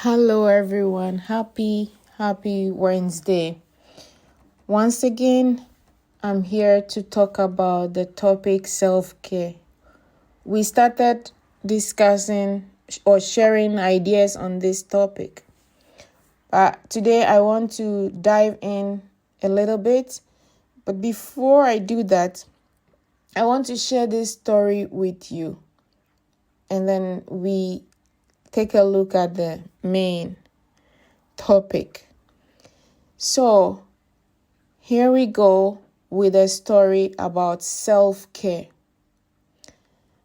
Hello everyone. Happy Wednesday. Once again, I'm here to talk about the topic self-care. We started discussing or sharing ideas on this topic. But today I want to dive in a little bit. But before I do that, I want to share this story with you. And then we take a look at the main topic. So, here we go with a story about self-care.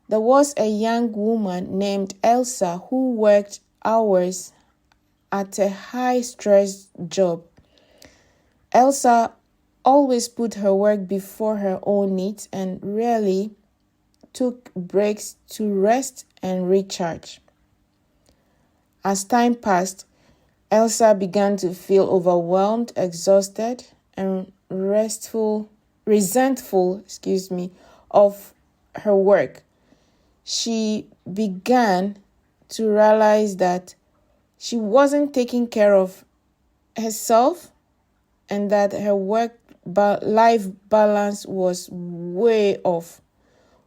There was a young woman named Elsa who worked hours at a high-stress job. Elsa always put her work before her own needs and rarely took breaks to rest and recharge. As time passed, Elsa began to feel overwhelmed, exhausted, and resentful of her work. She began to realize that she wasn't taking care of herself and that her work-life balance was way off.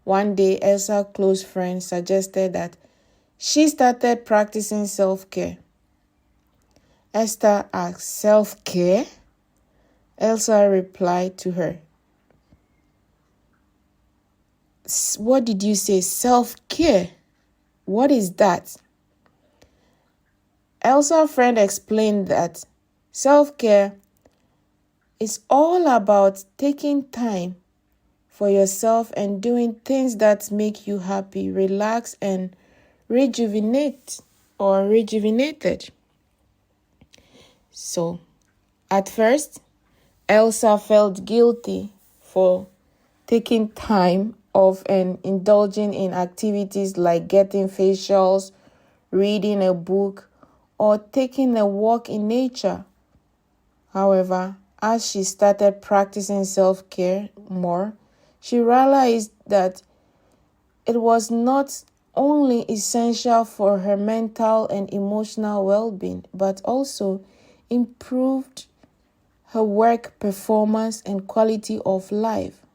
One day, Elsa's close friend suggested that she started practicing self-care. Esther asked, "Self-care?" Elsa replied to her, "What did you say? Self-care? What is that?" Elsa's friend explained that self-care is all about taking time for yourself and doing things that make you happy, relax, and rejuvenated. So, at first, Elsa felt guilty for taking time off and indulging in activities like getting facials, reading a book, or taking a walk in nature. However, as she started practicing self-care more, she realized that it was not only essential for her mental and emotional well-being, but also improved her work performance and quality of life.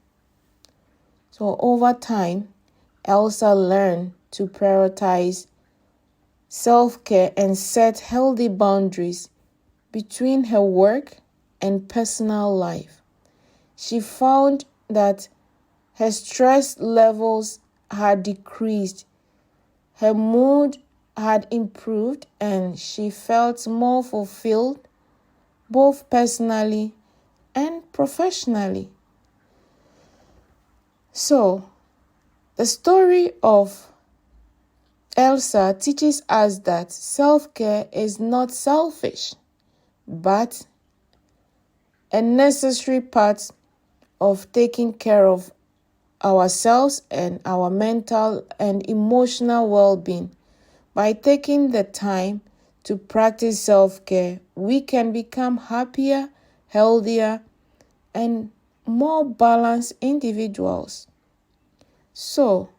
So over time, Elsa learned to prioritize self-care and set healthy boundaries between her work and personal life. She found that her stress levels had decreased, her mood had improved, and she felt more fulfilled both personally and professionally. So, the story of Elsa teaches us that self-care is not selfish, but a necessary part of taking care of ourselves and our mental and emotional well-being. By taking the time to practice self-care, we can become happier, healthier, and more balanced individuals. So,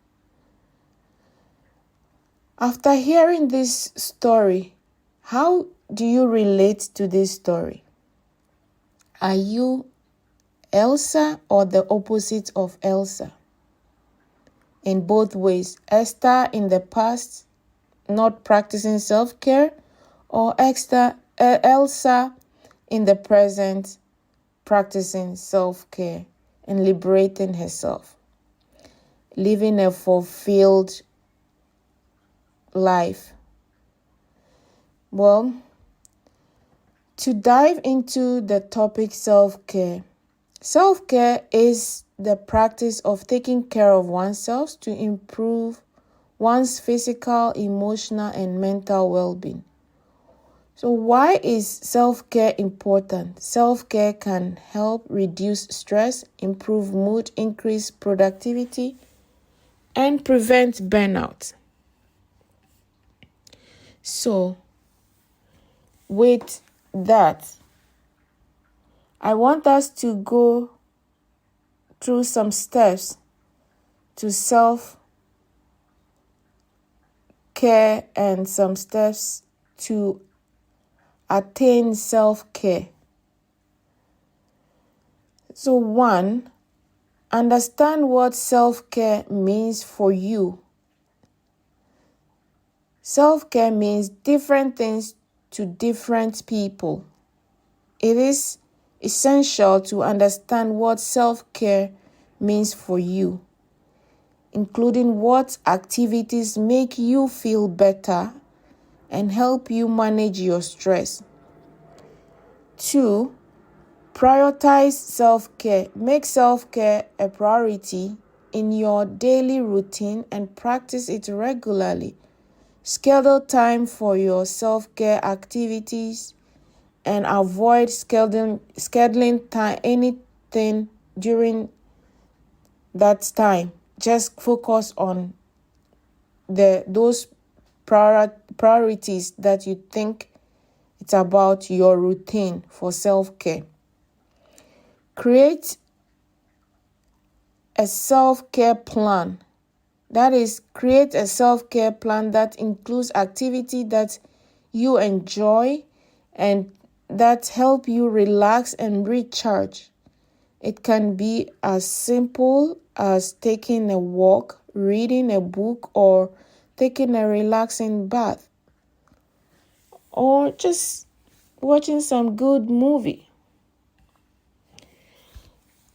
after hearing this story, how do you relate to this story? Are you Elsa or the opposite of Elsa? In both ways, Esther in the past, not practicing self-care, or Elsa in the present, practicing self-care and liberating herself, living a fulfilled life. Well, to dive into the topic self-care. Self-care is the practice of taking care of oneself to improve one's physical, emotional, and mental well-being. So why is self-care important? Self-care can help reduce stress, improve mood, increase productivity, and prevent burnout. So, with that, I want us to go through some steps to self-care and some steps to attain self-care. So 1, understand what self-care means for you. Self-care means different things to different people. It is essential to understand what self-care means for you, including what activities make you feel better and help you manage your stress. 2, prioritize self-care. Make self-care a priority in your daily routine and practice it regularly. Schedule time for your self-care activities and avoid scheduling time anything during that time. Just focus on those priorities that you think it's about your routine for self-care. Create a self-care plan. That is, create a self-care plan that includes activity that you enjoy and that help you relax and recharge. It can be as simple as taking a walk, reading a book, or taking a relaxing bath, or just watching some good movie.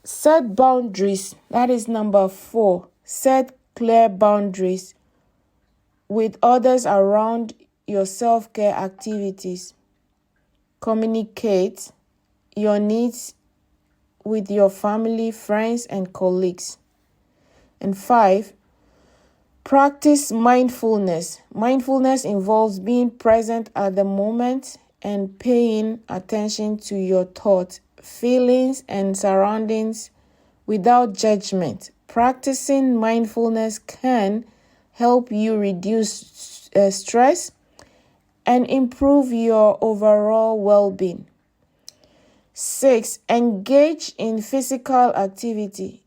Set boundaries. That is number 4. Set clear boundaries with others around your self-care activities. Communicate your needs with your family, friends, and colleagues. And 5, practice mindfulness. Mindfulness involves being present at the moment and paying attention to your thoughts, feelings, and surroundings without judgment. Practicing mindfulness can help you reduce stress and improve your overall well-being. 6, engage in physical activity.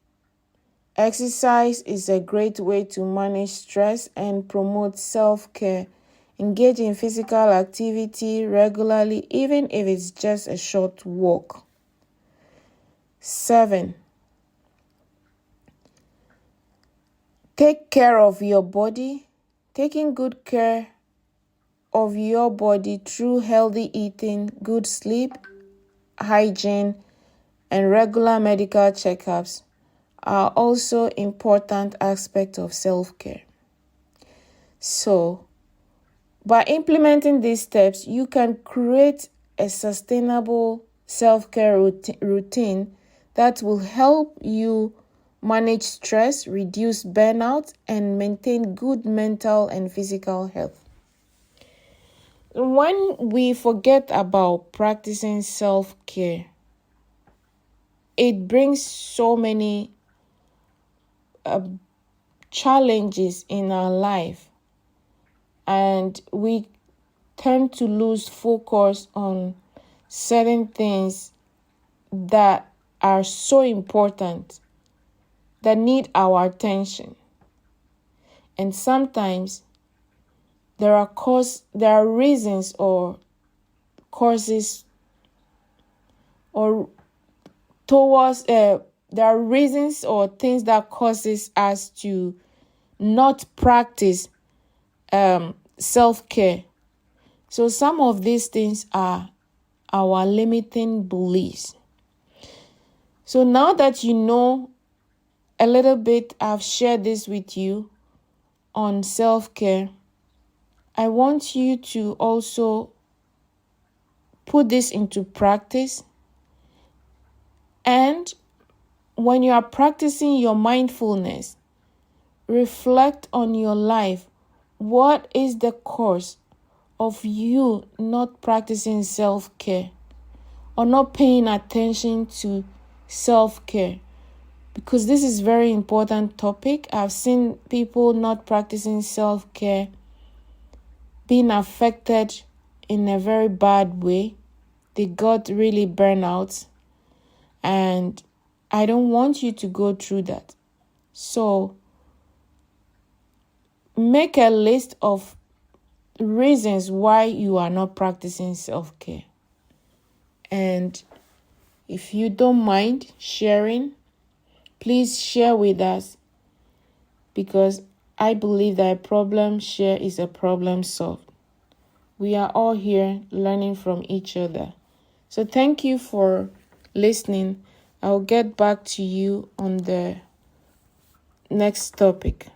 Exercise is a great way to manage stress and promote self-care. Engage in physical activity regularly, even if it's just a short walk. 7, take care of your body. Taking good care of your body through healthy eating, good sleep, hygiene, and regular medical checkups are also important aspects of self-care. So, by implementing these steps, you can create a sustainable self-care routine that will help you manage stress, reduce burnout, and maintain good mental and physical health. When we forget about practicing self-care, it brings so many challenges in our life, and we tend to lose focus on certain things that are so important, that need our attention. And sometimes there are reasons or causes or towards there are reasons or things that causes us to not practice self-care. So some of these things are our limiting beliefs. So now that you know a little bit, I've shared this with you on self-care, I want you to also put this into practice. And when you are practicing your mindfulness, reflect on your life. What is the cause of you not practicing self-care or not paying attention to self-care? Because this is a very important topic. I've seen people not practicing self-care being affected in a very bad way. They got really burnout, and I don't want you to go through that. So make a list of reasons why you are not practicing self-care. And if you don't mind sharing, please share with us, because I believe that a problem shared is a problem solved. We are all here learning from each other. So thank you for listening. I'll get back to you on the next topic.